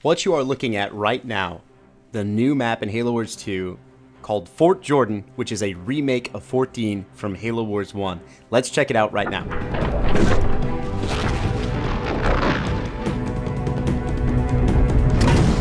What you are looking at right now, the new map in Halo Wars 2 called Fort Jordan, which is a remake of 14 from Halo Wars 1. Let's check it out right now.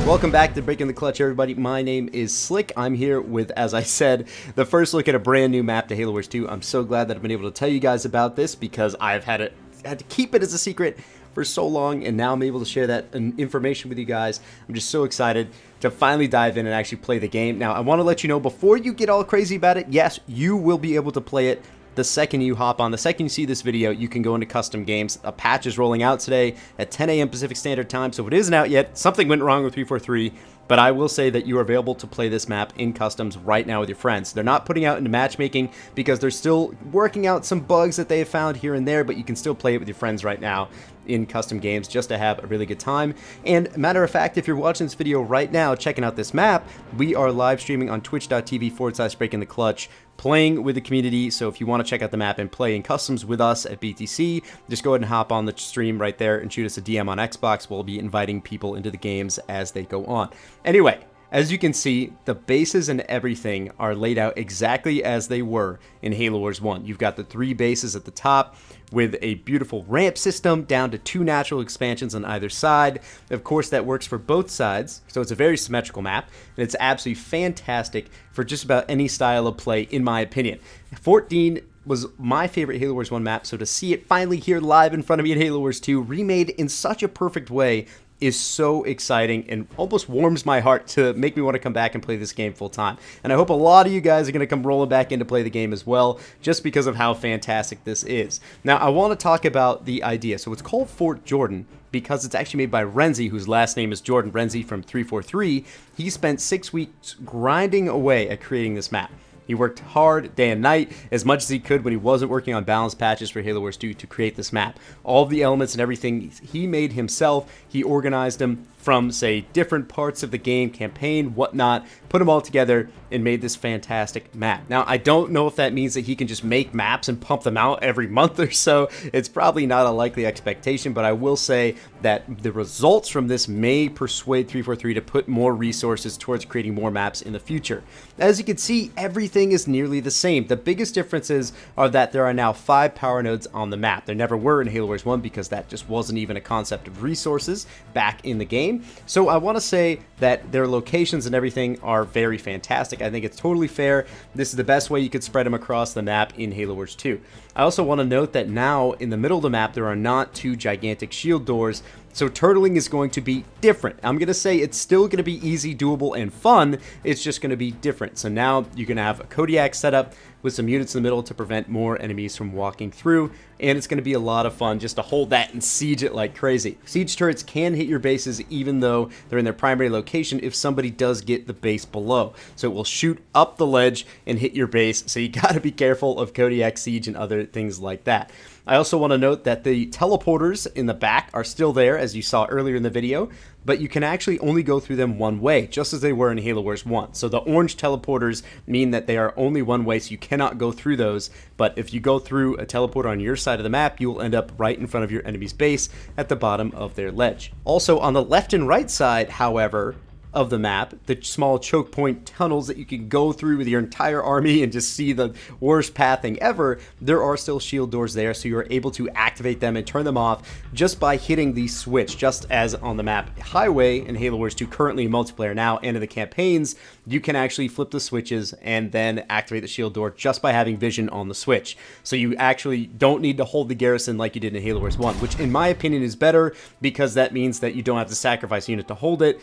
Welcome back to Breaking the Clutch, everybody. My name is Slick. I'm here with, as I said, the first look at a brand new map to Halo Wars 2. I'm so glad that I've been able to tell you guys about this because I've had to keep it as a secret for so long, and now I'm able to share that information with you guys. I'm just so excited to finally dive in and actually play the game. Now, I want to let you know, before you get all crazy about it, yes, you will be able to play it the second you hop on. The second you see this video, you can go into custom games. A patch is rolling out today at 10 a.m. Pacific Standard Time, so if it isn't out yet, something went wrong with 343, but I will say that you are available to play this map in customs right now with your friends. They're not putting out into matchmaking because they're still working out some bugs that they have found here and there, but you can still play it with your friends right now in custom games just to have a really good time. And matter of fact, if you're watching this video right now, checking out this map, we are live streaming on twitch.tv/Breaking the Clutch, playing with the community. So if you want to check out the map and play in customs with us at BtC, just go ahead and hop on the stream right there and shoot us a DM on Xbox. We'll be inviting people into the games as they go on. Anyway, as you can see, the bases and everything are laid out exactly as they were in Halo Wars 1. You've got the 3 bases at the top with a beautiful ramp system down to 2 natural expansions on either side. Of course, that works for both sides, so it's a very symmetrical map, and it's absolutely fantastic for just about any style of play, in my opinion. 14 was my favorite Halo Wars 1 map, so to see it finally here live in front of me in Halo Wars 2, remade in such a perfect way, is so exciting and almost warms my heart to make me want to come back and play this game full time. And I hope a lot of you guys are going to come rolling back in to play the game as well, just because of how fantastic this is. Now, I want to talk about the idea. So it's called Fort Jordan because it's actually made by Renzi, whose last name is Jordan. Renzi from 343. He spent 6 weeks grinding away at creating this map. He worked hard day and night, as much as he could when he wasn't working on balance patches for Halo Wars 2 to create this map. All of the elements and everything he made himself. He organized them from, say, different parts of the game, campaign, whatnot, put them all together and made this fantastic map. Now, I don't know if that means that he can just make maps and pump them out every month or so. It's probably not a likely expectation, but I will say that the results from this may persuade 343 to put more resources towards creating more maps in the future. As you can see, everything is nearly the same. The biggest differences are that there are now 5 power nodes on the map. There never were in Halo Wars 1 because that just wasn't even a concept of resources back in the game. So I want to say that their locations and everything are very fantastic. I think it's totally fair. This is the best way you could spread them across the map in Halo Wars 2. I also want to note that now in the middle of the map there are not 2 gigantic shield doors, so turtling is going to be different. I'm going to say it's still going to be easy, doable, and fun. It's just going to be different. So now you're going to have a Kodiak setup with some units in the middle to prevent more enemies from walking through, and it's going to be a lot of fun just to hold that and siege it like crazy. Siege turrets can hit your bases even though they're in their primary location if somebody does get the base below. So it will shoot up the ledge and hit your base, so you got to be careful of Kodiak siege and other things like that. I also want to note that the teleporters in the back are still there, as you saw earlier in the video, but you can actually only go through them one way, just as they were in Halo Wars 1. So the orange teleporters mean that they are only one way, so you cannot go through those, but if you go through a teleporter on your side of the map, you will end up right in front of your enemy's base at the bottom of their ledge. Also, on the left and right side, however, of the map, the small choke point tunnels that you can go through with your entire army and just see the worst pathing ever, there are still shield doors there, so you're able to activate them and turn them off just by hitting the switch, just as on the map Highway in Halo Wars 2, currently in multiplayer now, and in the campaigns, you can actually flip the switches and then activate the shield door just by having vision on the switch. So you actually don't need to hold the garrison like you did in Halo Wars 1, which in my opinion is better because that means that you don't have to sacrifice a unit to hold it.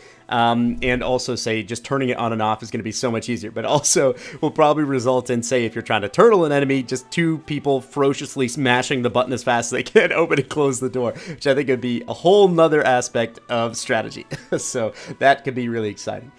And also, say, just turning it on and off is going to be so much easier, but also will probably result in, say, if you're trying to turtle an enemy, just 2 people ferociously smashing the button as fast as they can, open and close the door, which I think would be a whole nother aspect of strategy. So that could be really exciting.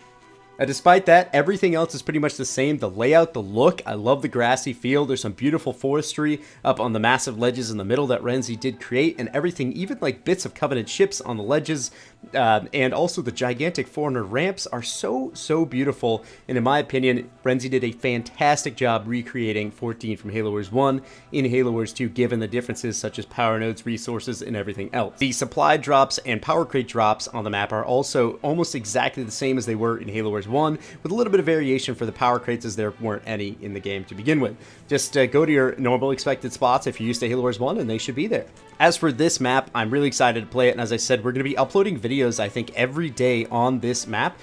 Despite that, everything else is pretty much the same. The layout, the look, I love the grassy field. There's some beautiful forestry up on the massive ledges in the middle that Renzi did create, and everything, even like bits of Covenant ships on the ledges, And also the gigantic 400 ramps are so beautiful, and in my opinion, Renzi did a fantastic job recreating 14 from Halo Wars 1 in Halo Wars 2, given the differences such as power nodes, resources, and everything else. The supply drops and power crate drops on the map are also almost exactly the same as they were in Halo Wars 1, with a little bit of variation for the power crates as there weren't any in the game to begin with. Just go to your normal expected spots if you're used to Halo Wars 1, and they should be there. As for this map, I'm really excited to play it, and as I said, we're going to be uploading videos, I think, every day on this map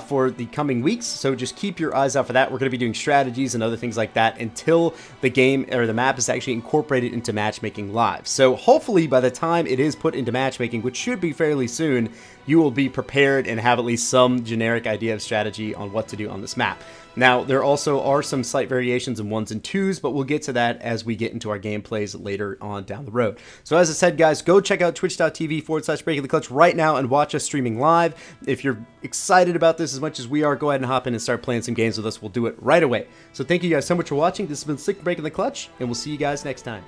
for the coming weeks, so just keep your eyes out for that. We're going to be doing strategies and other things like that until the game, or the map, is actually incorporated into matchmaking live. So hopefully by the time it is put into matchmaking, which should be fairly soon, you will be prepared and have at least some generic idea of strategy on what to do on this map. Now, there also are some slight variations in 1s and 2s, but we'll get to that as we get into our gameplays later on down the road. So as I said, guys, go check out twitch.tv/Breaking the Clutch right now and watch us streaming live. If you're excited about this as much as we are, go ahead and hop in and start playing some games with us. We'll do it right away. So thank you guys so much for watching. This has been Slick Breaking the Clutch, and we'll see you guys next time.